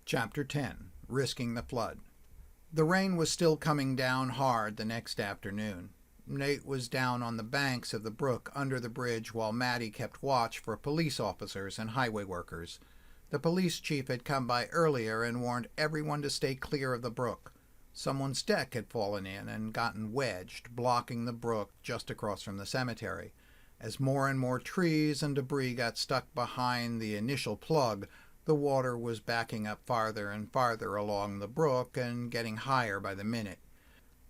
Chapter 10. Risking the Flood. The rain was still coming down hard the next afternoon. Nate was down on the banks of the brook under the bridge while Mattie kept watch for police officers and highway workers. The police chief had come by earlier and warned everyone to stay clear of the brook. Someone's deck had fallen in and gotten wedged, blocking the brook just across from the cemetery. As more and more trees and debris got stuck behind the initial plug, the water was backing up farther and farther along the brook and getting higher by the minute.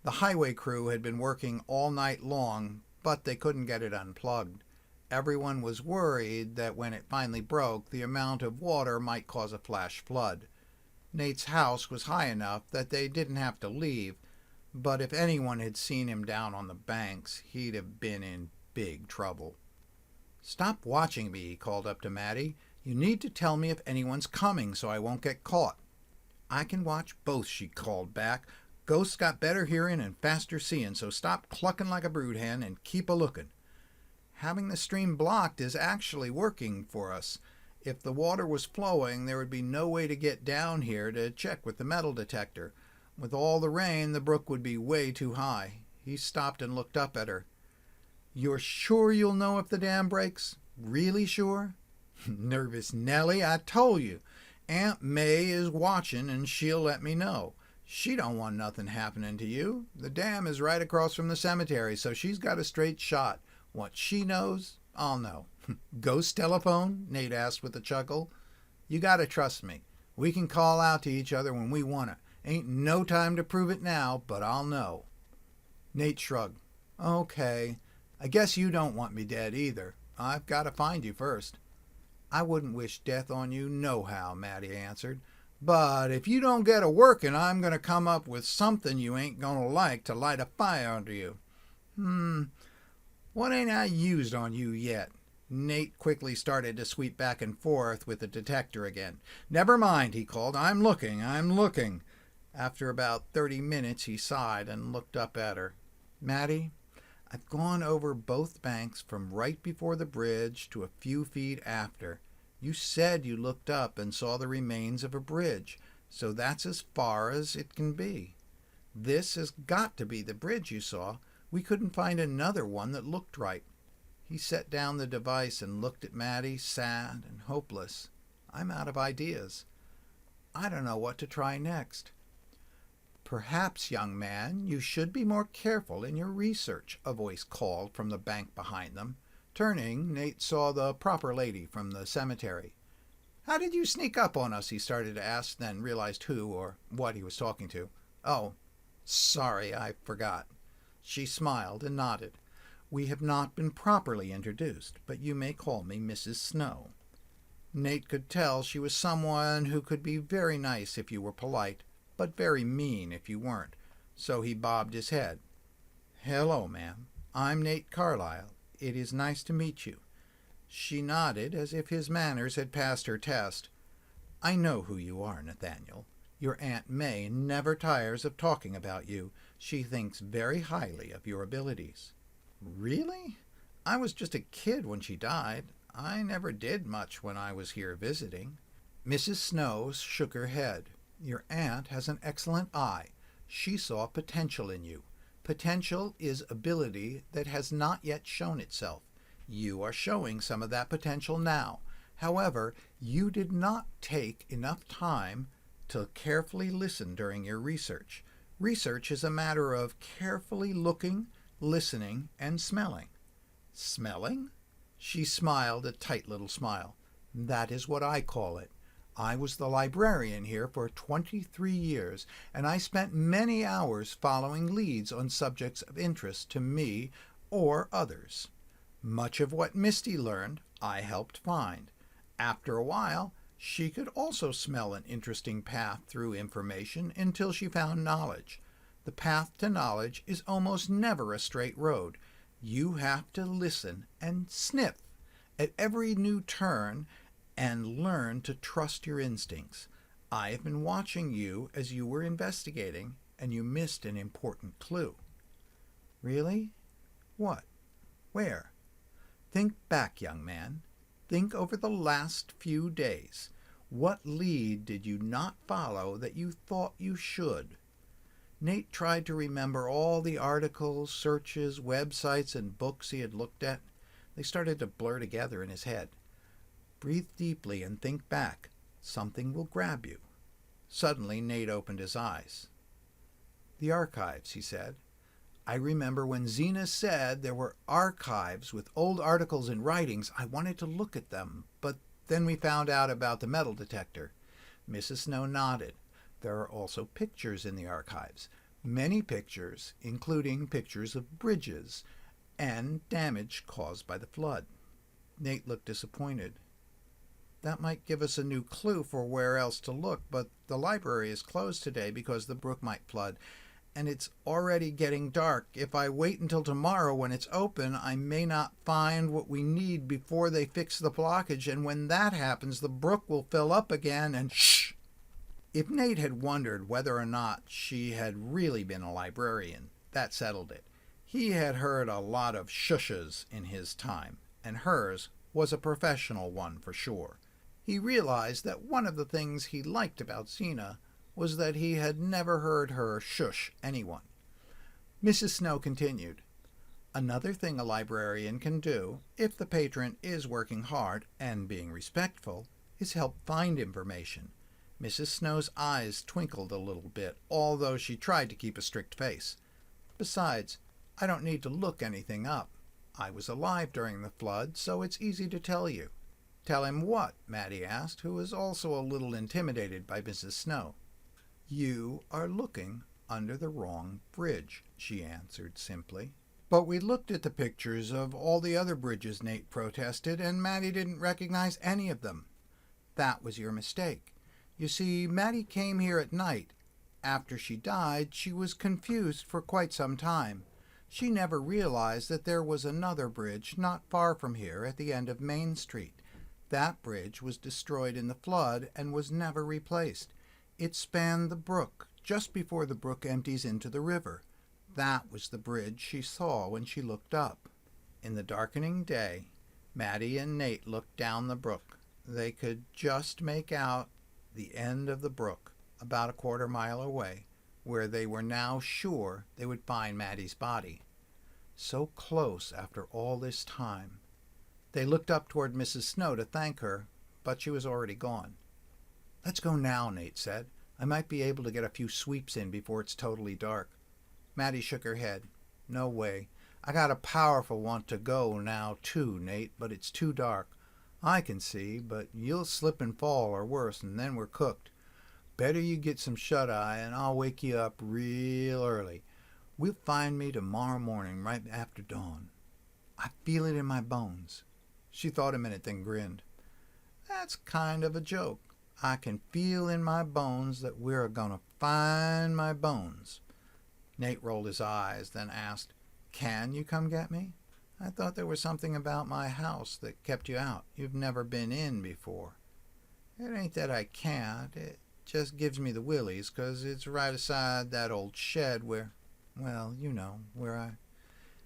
The highway crew had been working all night long, but they couldn't get it unplugged. Everyone was worried that when it finally broke, the amount of water might cause a flash flood. Nate's house was high enough that they didn't have to leave, but if anyone had seen him down on the banks, he'd have been in big trouble. "Stop watching me," he called up to Mattie. "You need to tell me if anyone's coming so I won't get caught." "I can watch both," she called back. "Ghosts got better hearing and faster seeing, so stop clucking like a brood hen and keep a-looking." "Having the stream blocked is actually working for us. If the water was flowing, there would be no way to get down here to check with the metal detector. With all the rain, the brook would be way too high." He stopped and looked up at her. "You're sure you'll know if the dam breaks? Really sure?" "Nervous Nellie, I told you. Aunt May is watching and she'll let me know. She don't want nothing happening to you. The dam is right across from the cemetery, so she's got a straight shot. What she knows, I'll know." "Ghost telephone?" Nate asked with a chuckle. "You gotta trust me. We can call out to each other when we wanna. Ain't no time to prove it now, but I'll know." Nate shrugged. "Okay. I guess you don't want me dead either. I've got to find you first." "I wouldn't wish death on you nohow," Mattie answered. "But if you don't get a working, I'm going to come up with something you ain't going to like to light a fire under you." What ain't I used on you yet?" Nate quickly started to sweep back and forth with the detector again. "Never mind," he called. I'm looking." After about 30 minutes, he sighed and looked up at her. "Mattie, I've gone over both banks from right before the bridge to a few feet after. You said you looked up and saw the remains of a bridge, so that's as far as it can be. This has got to be the bridge you saw. We couldn't find another one that looked right." He set down the device and looked at Mattie, sad and hopeless. "I'm out of ideas. I don't know what to try next." "Perhaps, young man, you should be more careful in your research," a voice called from the bank behind them. Turning, Nate saw the proper lady from the cemetery. "How did you sneak up on us?" he started to ask, then realized who or what he was talking to. "Oh, sorry, I forgot." She smiled and nodded. "We have not been properly introduced, but you may call me Mrs. Snow." Nate could tell she was someone who could be very nice if you were polite, but very mean if you weren't, so he bobbed his head. "Hello, ma'am. I'm Nate Carlyle. It is nice to meet you." She nodded as if his manners had passed her test. "I know who you are, Nathaniel. Your Aunt May never tires of talking about you. She thinks very highly of your abilities." "Really? I was just a kid when she died. I never did much when I was here visiting." Mrs. Snow shook her head. "Your aunt has an excellent eye. She saw potential in you. Potential is ability that has not yet shown itself. You are showing some of that potential now. However, you did not take enough time to carefully listen during your research. Research is a matter of carefully looking, listening, and smelling." "Smelling?" She smiled a tight little smile. "That is what I call it. I was the librarian here for 23 years, and I spent many hours following leads on subjects of interest to me or others. Much of what Misty learned, I helped find. After a while, she could also smell an interesting path through information until she found knowledge. The path to knowledge is almost never a straight road. You have to listen and sniff at every new turn and learn to trust your instincts. I have been watching you as you were investigating, and you missed an important clue." "Really? What? Where?" "Think back, young man. Think over the last few days. What lead did you not follow that you thought you should? Nate tried to remember all the articles, searches, websites, and books he had looked at. They started to blur together in his head. Breathe deeply and think back. Something will grab you. Suddenly, Nate opened his eyes. The archives, he said. I remember when Zena said there were archives with old articles and writings. I wanted to look at them, but then we found out about the metal detector. Mrs. Snow nodded. There are also pictures in the archives. Many pictures, including pictures of bridges and damage caused by the flood. Nate looked disappointed. That might give us a new clue for where else to look, but the library is closed today because the brook might flood, and it's already getting dark. If I wait until tomorrow when it's open, I may not find what we need before they fix the blockage, and when that happens, the brook will fill up again and shh! If Nate had wondered whether or not she had really been a librarian, that settled it. He had heard a lot of shushes in his time, and hers was a professional one for sure. He realized that one of the things he liked about Zena was that he had never heard her shush anyone. Mrs. Snow continued, Another thing a librarian can do, if the patron is working hard and being respectful, is help find information. Mrs. Snow's eyes twinkled a little bit, although she tried to keep a strict face. Besides, I don't need to look anything up. I was alive during the flood, so it's easy to tell you. Tell him what? Mattie asked, who was also a little intimidated by Mrs. Snow. You are looking under the wrong bridge, she answered simply. But we looked at the pictures of all the other bridges, Nate protested, and Mattie didn't recognize any of them. That was your mistake. You see, Mattie came here at night. After she died, she was confused for quite some time. She never realized that there was another bridge not far from here at the end of Main Street. That bridge was destroyed in the flood and was never replaced. It spanned the brook just before the brook empties into the river. That was the bridge she saw when she looked up. In the darkening day, Mattie and Nate looked down the brook. They could just make out the end of the brook, about a quarter-mile away, where they were now sure they would find Mattie's body. So close after all this time. They looked up toward Mrs. Snow to thank her, but she was already gone. Let's go now, Nate said. I might be able to get a few sweeps in before it's totally dark. Mattie shook her head. No way. I got a powerful want to go now too, Nate, but it's too dark. I can see, but you'll slip and fall or worse, and then we're cooked. Better you get some shut-eye, and I'll wake you up real early. We'll find me tomorrow morning right after dawn. I feel it in my bones. She thought a minute, then grinned. That's kind of a joke. I can feel in my bones that we're gonna find my bones. Nate rolled his eyes, then asked, Can you come get me? I thought there was something about my house that kept you out. You've never been in before. It ain't that I can't. It just gives me the willies, 'cause it's right aside that old shed where, well, you know, where I...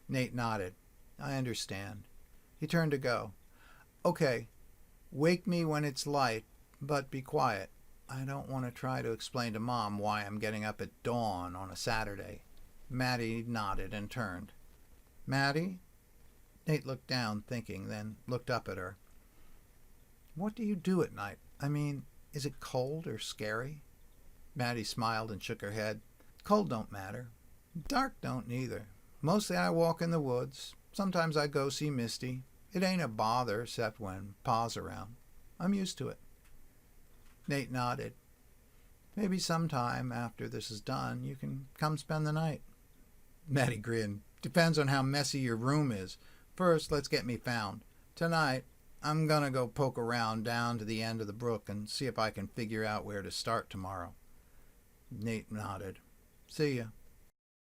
Nate nodded. I understand. He turned to go. Okay, wake me when it's light, but be quiet. I don't want to try to explain to Mom why I'm getting up at dawn on a Saturday. Mattie nodded and turned. Mattie? Nate looked down, thinking, then looked up at her. What do you do at night? I mean, is it cold or scary? Mattie smiled and shook her head. Cold don't matter. Dark don't neither. Mostly I walk in the woods. Sometimes I go see Misty. It ain't a bother except when Pa's around. I'm used to it. Nate nodded. Maybe sometime after this is done, you can come spend the night. Mattie grinned. Depends on how messy your room is. First, let's get me found. Tonight, I'm gonna go poke around down to the end of the brook and see if I can figure out where to start tomorrow. Nate nodded. See ya.